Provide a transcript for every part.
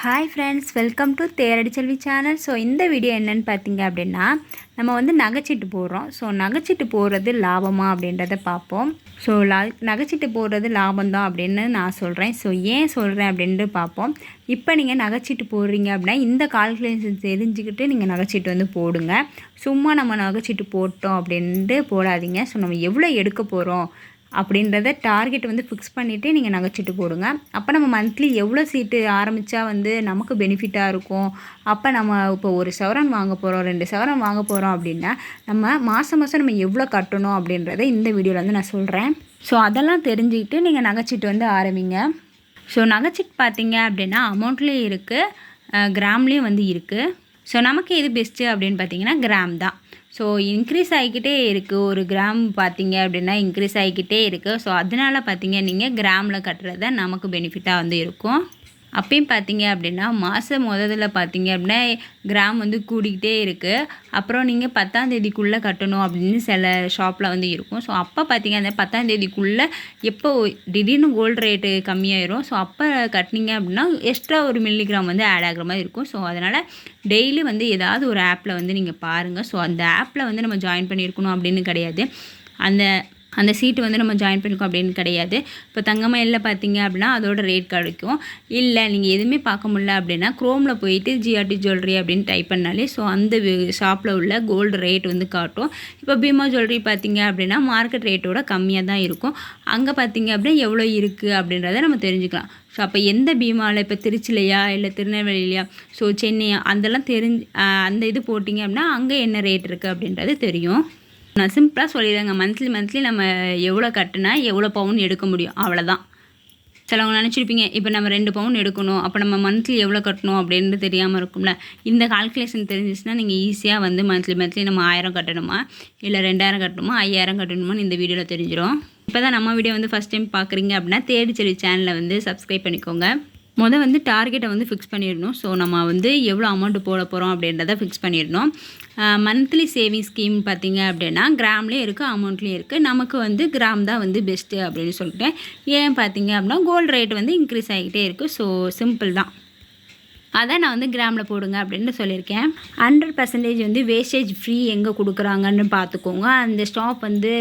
Hi friends, welcome to Theradi Selvi channel. So இந்த video என்னென்னு பார்த்தீங்க அப்படின்னா, நம்ம வந்து நகைச்சீட்டு போடுறோம். ஸோ நகைச்சீட்டு போடுறது லாபமா அப்படின்றத பார்ப்போம். ஸோ நகைச்சீட்டு போடுறது லாபம்தான் அப்படின்னு நான் சொல்கிறேன். ஸோ ஏன் சொல்கிறேன் அப்படின்ட்டு பார்ப்போம். இப்போ நீங்கள் நகைச்சீட்டு போடுறீங்க அப்படின்னா இந்த கால்குலேஷன் தெரிஞ்சுக்கிட்டு நீங்கள் நகைச்சீட்டு வந்து போடுங்க. சும்மா நம்ம நகைச்சீட்டு போட்டோம் அப்படின்ட்டு போடாதீங்க. ஸோ நம்ம எவ்வளோ எடுக்க போகிறோம் அப்படின்றத டார்கெட் வந்து ஃபிக்ஸ் பண்ணிவிட்டு நீங்கள் நகைச்சீட்டு போடுங்க. அப்போ நம்ம மந்த்லி எவ்வளோ சீட்டு ஆரம்பித்தா வந்து நமக்கு பெனிஃபிட்டாக இருக்கும். அப்போ நம்ம இப்போ 1 சவரன் வாங்க போகிறோம், 2 சவரன் வாங்க போகிறோம் அப்படின்னா நம்ம மாதம் நம்ம எவ்வளோ கட்டணும் அப்படின்றத இந்த வீடியோவில் வந்து நான் சொல்கிறேன். ஸோ அதெல்லாம் தெரிஞ்சுக்கிட்டு நீங்கள் நகைச்சீட்டு வந்து ஆரம்பிங்க. ஸோ நகைச்சீட்டு பார்த்தீங்க அப்படின்னா அமௌண்ட்லேயும் இருக்குது, கிராம்லேயும் வந்து இருக்குது. ஸோ நமக்கு எது பெஸ்ட்டு அப்படின்னு பார்த்தீங்கன்னா கிராம் தான். ஸோ இன்க்ரீஸ் ஆகிக்கிட்டே இருக்குது. 1 கிராம் பார்த்தீங்க அப்படின்னா இன்க்ரீஸ் ஆகிக்கிட்டே இருக்குது. ஸோ அதனால் பார்த்தீங்க நீங்கள் கிராமில் கட்டுறது நமக்கு பெனிஃபிட்டாக வந்து இருக்கும். அப்பயும் பார்த்தீங்க அப்படின்னா மாதம் முதல்ல பார்த்தீங்க அப்படின்னா கிராம் வந்து கூடிக்கிட்டே இருக்குது. அப்புறம் நீங்கள் 10ஆம் தேதிக்குள்ளே கட்டணும் அப்படின்னு சில ஷாப்பில் வந்து இருக்கும். ஸோ அப்போ பார்த்தீங்க அந்த 10ஆம் தேதிக்குள்ளே எப்போ திடீர்னு கோல்டு ரேட்டு கம்மியாயிரும். ஸோ அப்போ கட்டினீங்க அப்படின்னா எக்ஸ்ட்ரா 1 மில்லிகிராம் வந்து ஆட் ஆகிற மாதிரி இருக்கும். ஸோ அதனால் டெய்லி வந்து ஏதாவது ஒரு ஆப்பில் வந்து நீங்கள் பாருங்கள். ஸோ அந்த ஆப்பில் வந்து நம்ம ஜாயின் பண்ணியிருக்கணும் அப்படின்னு கிடையாது. அந்த சீட்டு வந்து நம்ம ஜாயின் பண்ணிக்கோம் அப்படின்னு கிடையாது. இப்போ தங்கமயிலில் பார்த்தீங்க அப்படின்னா அதோட ரேட் கிடைக்கும். இல்லை நீங்கள் எதுவுமே பார்க்க முடியல அப்படின்னா குரோமில் போயிட்டு ஜிஆர்டி ஜுவல்லரி அப்படின்னு டைப் பண்ணாலே ஸோ அந்த ஷாப்பில் உள்ள கோல்டு ரேட் வந்து காட்டும். இப்போ பீமா ஜுவல்லரி பார்த்தீங்க அப்படின்னா மார்க்கெட் ரேட்டோட கம்மியாக தான் இருக்கும். அங்கே பார்த்தீங்க அப்படின்னா எவ்வளோ இருக்குது அப்படின்றத நம்ம தெரிஞ்சுக்கலாம். ஸோ அப்போ எந்த பீமாவில் இப்போ திருச்சிலையா இல்லை திருநெல்வேலியா ஸோ சென்னையா அதெல்லாம் அந்த இது போட்டிங்க அப்படின்னா அங்கே என்ன ரேட் இருக்குது அப்படின்றது தெரியும். நான் சிம்பிளாக சொல்லிடுறேங்க. மந்த்லி நம்ம எவ்வளோ கட்டினா எவ்வளோ பவுன் எடுக்க முடியும் அவ்வளோதான். சிலவங்க நினச்சிருப்பீங்க இப்போ நம்ம 2 பவுன் எடுக்கணும், அப்போ நம்ம மந்த்லி எவ்வளோ கட்டணும் அப்படின்னு தெரியாமல் இருக்கும்ல. இந்த கால்குலேஷன் தெரிஞ்சிச்சுன்னா நீங்கள் ஈஸியாக வந்து மந்த்லி நம்ம 1000 கட்டணுமா இல்லை 2000 கட்டணுமா 5000 கட்டணுமான்னு இந்த வீடியோவில் தெரிஞ்சிடும். இப்போ தான் நம்ம வீடியோ வந்து ஃபஸ்ட் டைம் பார்க்குறீங்க அப்படின்னா தேடி செல்வி சேனலை வந்து சப்ஸ்கிரைப் பண்ணிக்கோங்க. வந்து டார்கெட்டை வந்து ஃபிக்ஸ் பண்ணிடணும். ஸோ நம்ம வந்து எவ்வளோ அமௌண்ட்டு போட போகிறோம் அப்படின்றத ஃபிக்ஸ் பண்ணிடணும். மந்த்லி சேவிங் ஸ்கீம் பார்த்திங்க அப்படின்னா கிராம்லேயும் இருக்குது, அமௌண்ட்லேயும் இருக்குது. நமக்கு வந்து கிராம் தான் வந்து பெஸ்ட்டு அப்படின்னு சொல்லிட்டேன். ஏன் பார்த்தீங்க அப்படின்னா கோல்டு ரேட் வந்து இன்க்ரீஸ் ஆகிக்கிட்டே இருக்குது. ஸோ சிம்பிள் தான். அதான் நான் வந்து கிராமில் போடுங்க அப்படின்னு சொல்லியிருக்கேன். 100% வந்து வேஸ்டேஜ் ஃப்ரீ எங்கே கொடுக்குறாங்கன்னு பார்த்துக்கோங்க. அந்த ஸ்டாப் வந்து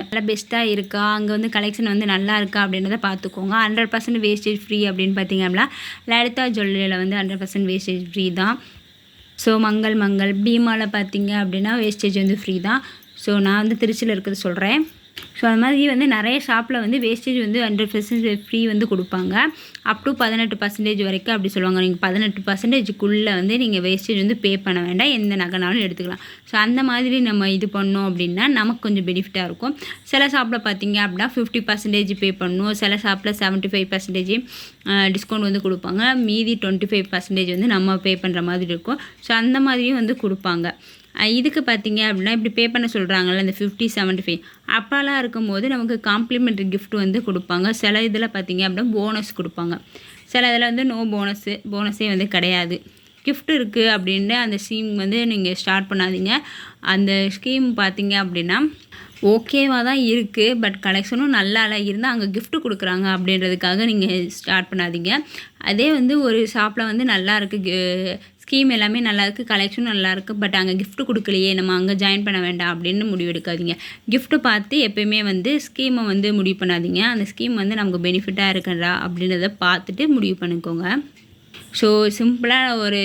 நல்லா பெஸ்ட்டாக இருக்கா, அங்கே வந்து கலெக்ஷன் வந்து நல்லா இருக்கா அப்படின்றத பார்த்துக்கோங்க. 100% வேஸ்டேஜ் ஃப்ரீ அப்படின்னு பார்த்தீங்க அப்படின்னா லலிதா ஜுவல்லரியில் வந்து 100% வேஸ்டேஜ் ஃப்ரீ தான். ஸோ மங்கள் பீமாவில் பார்த்தீங்க அப்படின்னா வேஸ்டேஜ் வந்து ஃப்ரீ தான். ஸோ நான் வந்து திருச்சியில் இருக்கிறது சொல்கிறேன். ஸோ அது மாதிரி வந்து நிறைய ஷாப்பில் வந்து வேஸ்டேஜ் வந்து 100% ஃப்ரீ வந்து கொடுப்பாங்க. அப் டு 18% வரைக்கும் அப்படி சொல்லுவாங்க. நீங்கள் 18%க்குள்ளே வந்து நீங்கள் வேஸ்டேஜ் வந்து பே பண்ண வேண்டாம், எந்த நகைனாலும் எடுத்துக்கலாம். ஸோ அந்த மாதிரி நம்ம இது பண்ணோம் அப்படின்னா நமக்கு கொஞ்சம் பெனிஃபிட்டாக இருக்கும். சில ஷாப்பில் பார்த்தீங்க அப்படின்னா 50% பே பண்ணணும், சில ஷாப்பில் 75% டிஸ்கவுண்ட் வந்து கொடுப்பாங்க, மீதி 25% வந்து நம்ம பே பண்ணுற மாதிரி இருக்கும். ஸோ அந்த மாதிரியும் வந்து கொடுப்பாங்க. இதுக்கு பார்த்தீங்க அப்படின்னா இப்படி பே பண்ண சொல்கிறாங்கல்ல இந்த 50-75 அப்போலாம் இருக்கும்போது நமக்கு காம்ப்ளிமெண்ட்ரி கிஃப்ட் வந்து கொடுப்பாங்க. சில இதில் பார்த்தீங்க அப்படின்னா போனஸ் கொடுப்பாங்க. சில இதில் வந்து நோ போனஸே வந்து கிடையாது. கிஃப்ட் இருக்குது அப்படின்ட்டு அந்த ஸ்கீம் வந்து நீங்கள் ஸ்டார்ட் பண்ணாதீங்க. அந்த ஸ்கீம் பார்த்தீங்க அப்படின்னா ஓகேவாக தான் இருக்குது, பட் கலெக்ஷனும் நல்லா இருந்தால் அங்கே கிஃப்ட்டு கொடுக்குறாங்க அப்படின்றதுக்காக நீங்கள் ஸ்டார்ட் பண்ணாதீங்க. அதே வந்து ஒரு ஷாப்பில் வந்து நல்லா இருக்குது, ஸ்கீம் எல்லாமே நல்லாயிருக்கு, கலெக்ஷனும் நல்லாயிருக்கு, பட் அங்கே கிஃப்ட்டு கொடுக்கலையே நம்ம அங்கே ஜாயின் பண்ண வேண்டாம் அப்படின்னு முடிவு எடுக்காதீங்க. கிஃப்ட்டு பார்த்து எப்போயுமே வந்து ஸ்கீமை வந்து முடிவு பண்ணாதீங்க. அந்த ஸ்கீம் வந்து நமக்கு பெனிஃபிட்டாக இருக்கிறதா அப்படின்றத பார்த்துட்டு முடிவு பண்ணிக்கோங்க. ஸோ சிம்பிளாக ஒரு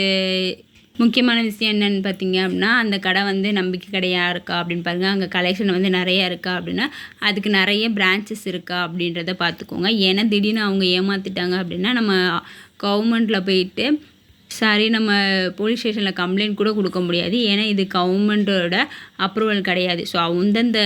முக்கியமான விஷயம் என்னென்னு பார்த்தீங்க அப்படின்னா அந்த கடை வந்து நம்பிக்கை கடையாக இருக்கா அப்படின்னு பாருங்கள். அங்கே கலெக்ஷன் வந்து நிறையா இருக்கா அப்படின்னா அதுக்கு நிறைய பிரான்ச்சஸ் இருக்கா அப்படின்றத பார்த்துக்கோங்க. ஏன்னா திடீர்னு அவங்க ஏமாற்றிட்டாங்க அப்படின்னா நம்ம கவர்மெண்ட்டில் போயிட்டு நம்ம போலீஸ் ஸ்டேஷனில் கம்ப்ளைண்ட் கூட கொடுக்க முடியாது. ஏன்னா இது கவர்மெண்ட்டோட அப்ரூவல் கிடையாது. ஸோ அந்தந்த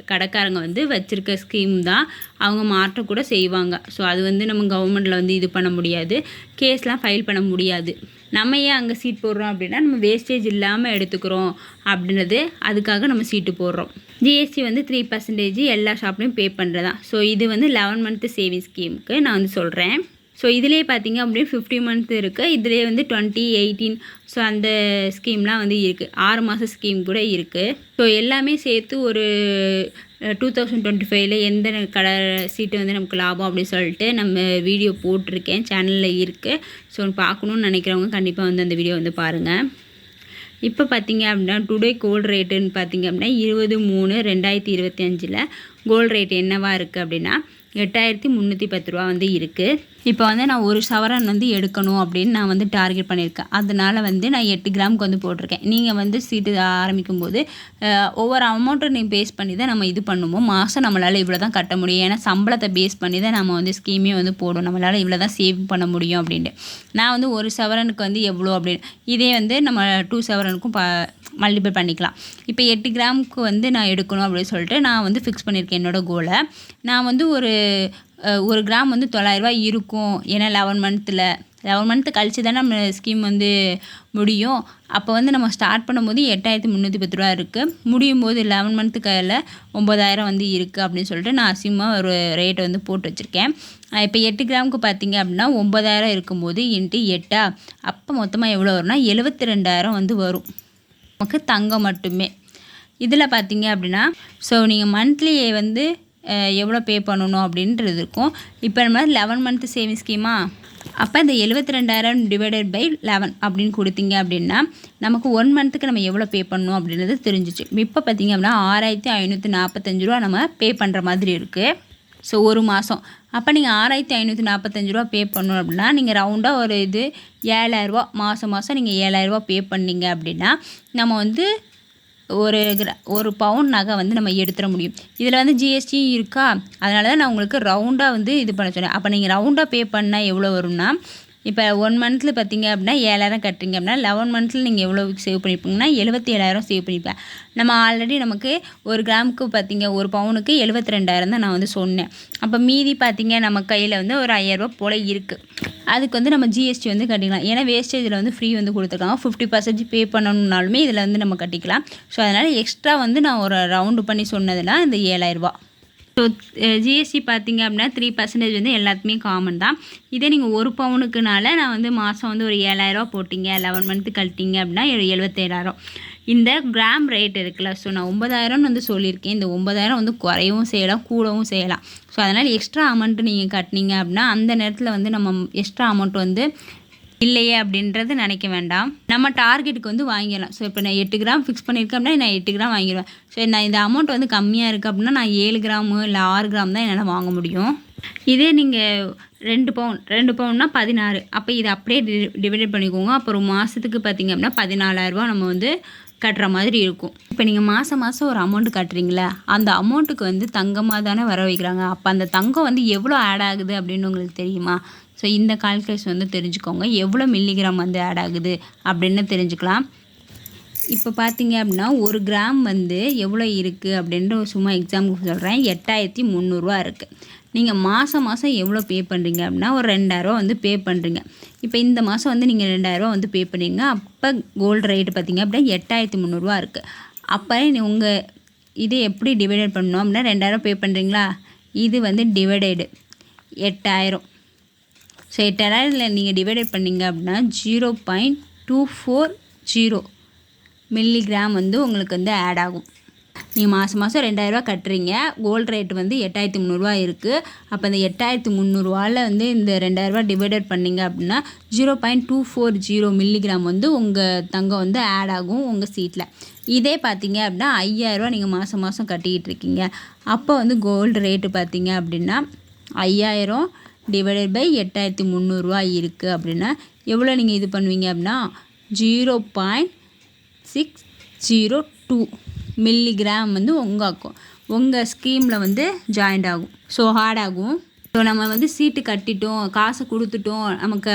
கடைக்காரங்க வந்து வச்சுருக்க ஸ்கீம் தான், அவங்க மாற்றக்கூட செய்வாங்க. ஸோ அது வந்து நம்ம கவர்மெண்ட்டில் வந்து இது பண்ண முடியாது, கேஸ்லாம் ஃபைல் பண்ண முடியாது. நம்ம ஏன் அங்கே சீட் போடுறோம் அப்படின்னா நம்ம வேஸ்டேஜ் இல்லாமல் எடுத்துக்கிறோம் அப்படின்றது, அதுக்காக நம்ம சீட்டு போடுறோம். ஜிஎஸ்டி வந்து 3% எல்லா ஷாப்லேயும் பே பண்ணுறதான். ஸோ இது வந்து 11 மந்த் சேவிங் ஸ்கீமுக்கு நான் வந்து சொல்கிறேன். ஸோ இதிலே பார்த்திங்க அப்படின்னா 50 மந்த் இருக்குது, இதிலே வந்து 2018 ஸோ அந்த ஸ்கீம்லாம் வந்து இருக்குது, 6 மாத ஸ்கீம் கூட இருக்குது. ஸோ எல்லாமே சேர்த்து ஒரு 2025ல் எந்த கலர் சீட்டு வந்து நமக்கு லாபம் அப்படின்னு சொல்லிட்டு நம்ம வீடியோ போட்டிருக்கேன், சேனலில் இருக்குது. ஸோ பார்க்கணுன்னு நினைக்கிறவங்க கண்டிப்பாக வந்து அந்த வீடியோ வந்து பாருங்கள். இப்போ பார்த்திங்க அப்படின்னா டுடே கோல்டு ரேட்டுன்னு பார்த்திங்க அப்படின்னா 20/3/2025 கோல்டு ரேட் என்னவா இருக்குது அப்படின்னா 8310 ரூபா வந்து இருக்குது. இப்போ வந்து நான் ஒரு சவரன் வந்து எடுக்கணும் அப்படின்னு நான் வந்து டார்கெட் பண்ணியிருக்கேன். அதனால் வந்து நான் 8 கிராமுக்கு வந்து போட்டிருக்கேன். நீங்கள் வந்து சீட்டு ஆரம்பிக்கும் போது ஒவ்வொரு அமௌண்ட்டை நீ பேஸ் பண்ணி தான் நம்ம இது பண்ணுவோம். மாதம் நம்மளால் இவ்வளோ தான் கட்ட முடியும், ஏன்னா சம்பளத்தை பேஸ் பண்ணி தான் நம்ம வந்து ஸ்கீமே வந்து போடும், நம்மளால் இவ்வளோ தான் சேவ் பண்ண முடியும் அப்படின்ட்டு. நான் வந்து ஒரு சவரனுக்கு வந்து எவ்வளோ அப்படின்னு, இதே வந்து நம்ம 2 சவரனுக்கும் மல்டிபிள் பண்ணிக்கலாம். இப்போ 8 கிராமுக்கு வந்து நான் எடுக்கணும் அப்படின்னு சொல்லிட்டு நான் வந்து ஃபிக்ஸ் பண்ணியிருக்கேன் என்னோடய கோலை. நான் வந்து ஒரு கிராம் வந்து 900 ரூபா இருக்கும், ஏன்னா 11 மந்த்து கழிச்சு தானே நம்ம ஸ்கீம் வந்து முடியும். அப்போ வந்து நம்ம ஸ்டார்ட் பண்ணும்போது 8310 ரூபா இருக்குது, முடியும் போது 11 மந்த்து கையில் 9000 வந்து இருக்குது அப்படின்னு சொல்லிட்டு நான் அசியமாக ஒரு ரேட்டை வந்து போட்டு வச்சுருக்கேன். இப்போ 8 கிராமுக்கு பார்த்திங்க அப்படின்னா 9000 இருக்கும்போது இன்ட்டு 8 அப்போ மொத்தமாக எவ்வளோ வரும்னா 72,000 வந்து வரும் நமக்கு தங்கம் மட்டுமே. இதில் பார்த்திங்க அப்படின்னா ஸோ நீங்கள் மந்த்லி வந்து எவ்வளோ பே பண்ணணும் அப்படின்றது இருக்கும். இப்போ நம்ம 11 மந்த்து சேவிங் ஸ்கீமா, அப்போ இந்த 72,000 டிவைடட் பை 11 அப்படின்னு கொடுத்தீங்க அப்படின்னா நமக்கு 1 மந்த்துக்கு நம்ம எவ்வளோ பே பண்ணணும் அப்படின்றது தெரிஞ்சிச்சு. இப்போ பார்த்திங்க அப்படின்னா 6545 ரூபா நம்ம பே பண்ணுற மாதிரி இருக்குது. ஸோ ஒரு மாதம் அப்போ நீங்கள் 6545 ரூபா பே பண்ணணும் அப்படின்னா நீங்கள் ரவுண்டாக ஒரு 7,000 ரூபா மாதம் நீங்கள் 7,000 ரூபா பே பண்ணிங்க அப்படின்னா நம்ம வந்து ஒரு பவுன் நகை வந்து நம்ம எடுத்துட முடியும். இதில் வந்து ஜிஎஸ்டி இருக்கா, அதனால தான் நான் உங்களுக்கு ரவுண்டாக வந்து இது பண்ண சொன்னேன். அப்போ நீங்கள் ரவுண்டாக பே பண்ணால் எவ்வளோ வரும்னா, இப்போ 1 மந்த்தில் பார்த்திங்க அப்படின்னா 7,000 கட்டுறீங்க அப்படின்னா 11 மந்த்தில் நீங்கள் எவ்வளோ சேவ் பண்ணியிருப்பீங்கன்னா 77,000 சேவ் பண்ணியிருப்பேன். நம்ம ஆல்ரெடி நமக்கு ஒரு கிராமுக்கு பார்த்திங்க ஒரு பவுனுக்கு 72,000 தான் நான் வந்து சொன்னேன். அப்போ மீதி பார்த்திங்க நம்ம கையில் வந்து ஒரு 5,000 ரூபா போல் இருக்குது. அதுக்கு வந்து நம்ம ஜிஎஸ்டி வந்து கட்டிக்கலாம், ஏன்னா வேஸ்டேஜில் வந்து ஃப்ரீ வந்து கொடுத்துருக்காங்க. 50% பே பண்ணணுன்னாலுமே இதில் வந்து நம்ம கட்டிக்கலாம். ஸோ அதனால் எக்ஸ்ட்ரா வந்து நான் ஒரு ரவுண்டு பண்ணி சொன்னதுன்னா இந்த 7,000 ரூபா. ஸோ ஜிஎஸ்டி பார்த்திங்க அப்படின்னா 3% வந்து எல்லாத்துக்குமே காமன் தான். இதே நீங்கள் ஒரு பவுனுக்குனால நான் வந்து மாதம் வந்து ஒரு 7,000 ரூபா போட்டிங்க, 11 மந்த்து கழிட்டிங்க அப்படின்னா 77,000. இந்த கிராம் ரேட் இருக்குல்ல, ஸோ நான் 9,000 வந்து சொல்லியிருக்கேன். இந்த 9,000 வந்து குறையவும் செய்யலாம், கூடவும் செய்யலாம். ஸோ அதனால் எக்ஸ்ட்ரா அமௌண்ட்டு நீங்கள் கட்டினீங்க அப்படின்னா அந்த நேரத்தில் வந்து நம்ம எக்ஸ்ட்ரா அமௌண்ட் வந்து இல்லையே அப்படின்றது நினைக்க வேண்டாம், நம்ம டார்கெட்டுக்கு வந்து வாங்கிடலாம். ஸோ இப்போ நான் 8 கிராம் ஃபிக்ஸ் பண்ணியிருக்கேன் அப்படின்னா நான் 8 கிராம் வாங்கிடுவேன். ஸோ நான் இந்த அமௌண்ட் வந்து கம்மியாக இருக்குது அப்படின்னா நான் 7 கிராமு இல்லை 6 கிராம் தான் என்னால் வாங்க முடியும். இதே நீங்கள் 2 பவுன்னா 16, அப்போ இதை அப்படியே டிவைடட் பண்ணிக்கோங்க. அப்புறம் மாதத்துக்கு பார்த்திங்க அப்படின்னா 14,000 ரூபா நம்ம வந்து கட்டுற மாதிரி இருக்கும். இப்போ நீங்கள் மாதம் ஒரு அமௌண்ட் கட்டுறீங்களே, அந்த அமௌண்ட்டுக்கு வந்து தங்கமாக தானே வர வைக்கிறாங்க. அப்போ அந்த தங்கம் வந்து எவ்வளோ ஆட் ஆகுது அப்படின்னு உங்களுக்கு தெரியுமா? ஸோ இந்த கால்குலேஷன் வந்து தெரிஞ்சுக்கோங்க, எவ்வளோ மில்லிகிராம் வந்து ஆட் ஆகுது அப்படின்னு தெரிஞ்சுக்கலாம். இப்போ பார்த்தீங்க அப்படின்னா ஒரு கிராம் வந்து எவ்வளோ இருக்குது அப்படின்ற சும்மா எக்ஸாம்பிளுக்கு சொல்கிறேன், 8,300 ரூபா இருக்குது. நீங்கள் மாதம் எவ்வளோ பே பண்ணுறீங்க அப்படின்னா ஒரு 2,000 ரூபா வந்து பே பண்ணுறீங்க. இப்போ இந்த மாதம் வந்து நீங்கள் 2,000 ரூபா வந்து பே பண்ணுறீங்க. அப்போ கோல்டு ரேட்டு பார்த்திங்க அப்படின்னா 8,300 ரூபா இருக்குது. அப்போ உங்கள் இது எப்படி டிவைடட் பண்ணணும் அப்படின்னா 2,000 பே பண்ணுறீங்களா, இது வந்து டிவைடடு 8,000. ஸோ 8,000 நீங்கள் டிவைடட் பண்ணிங்க அப்படின்னா 0.240 மில்லிகிராம் வந்து உங்களுக்கு வந்து ஆட் ஆகும். நீங்கள் மாதம் 2,000 ரூபா கட்டுறீங்க, கோல்டு ரேட் வந்து 8,300 ரூபா இருக்குது. அப்போ இந்த 8,300 ரூபாவில் வந்து இந்த 2,000 ரூபா டிவைடட் பண்ணிங்க அப்படின்னா 0.240 மில்லிகிராம் வந்து உங்கள் தங்கம் வந்து ஆட் ஆகும் உங்கள் சீட்டில். இதே பார்த்தீங்க அப்படின்னா 5,000 ரூபா நீங்கள் மாதம் கட்டிக்கிட்டு இருக்கீங்க. அப்போ வந்து கோல்டு ரேட்டு பார்த்தீங்க அப்படின்னா 5,000 டிவைடட் பை 8,300 ரூபா இருக்குது அப்படின்னா எவ்வளோ நீங்கள் இது பண்ணுவீங்க அப்படின்னா 0.602 மில்லிகிராம் வந்து உங்கள் ஸ்கீமில் வந்து ஜாயிண்ட் ஆகும். ஸோ ஹார்ட் ஆகும். ஸோ நம்ம வந்து சீட்டு கட்டிட்டோம், காசு கொடுத்துட்டோம், நமக்கு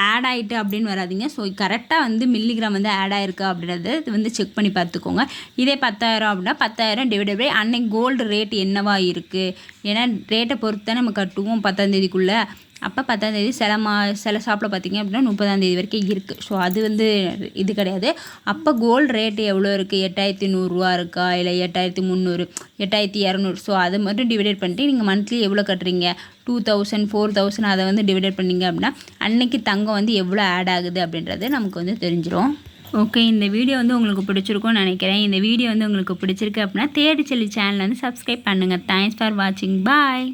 ஆட் ஆகிட்டு அப்படின்னு வராதிங்க. ஸோ கரெக்டாக வந்து மில்லிகிராம் வந்து ஆட் ஆகிருக்கா அப்படின்றத வந்து செக் பண்ணி பார்த்துக்கோங்க. இதே 10,000 அப்படின்னா 10,000 டிவைடட் பை அன்னைக்கு கோல்டு ரேட் என்னவா இருக்குது, ஏன்னா ரேட்டை பொறுத்து தான் நம்ம கட்டுவோம் 10ஆம் தேதிக்குள்ளே. அப்போ 10ஆம் தேதி சில ஷாப்பில் பார்த்திங்க அப்படின்னா 30ஆம் தேதி வரைக்கும் இருக்குது. ஸோ அது வந்து இது கிடையாது. அப்போ கோல்டு ரேட்டு எவ்வளோ இருக்குது, 8100 இருக்கா இல்லை 8300, 8200. ஸோ அதை மட்டும் டிவைடேட் பண்ணிட்டு நீங்கள் மந்த்லி எவ்வளோ கட்டுறீங்க, 2000, 4000 அதை வந்து டிவைடேட் பண்ணிங்க அப்படின்னா அன்னைக்கு தங்கம் வந்து எவ்வளோ ஆட் ஆகுது அப்படின்றது நமக்கு வந்து தெரிஞ்சிடும். ஓகே, இந்த வீடியோ வந்து உங்களுக்கு பிடிச்சிருக்கும்னு நினைக்கிறேன். இந்த வீடியோ வந்து உங்களுக்கு பிடிச்சிருக்கு அப்படின்னா தேடி செல்வி சேனலை வந்து சப்ஸ்கிரைப் பண்ணுங்கள். தேங்க்ஸ் ஃபார் வாட்சிங். பாய்.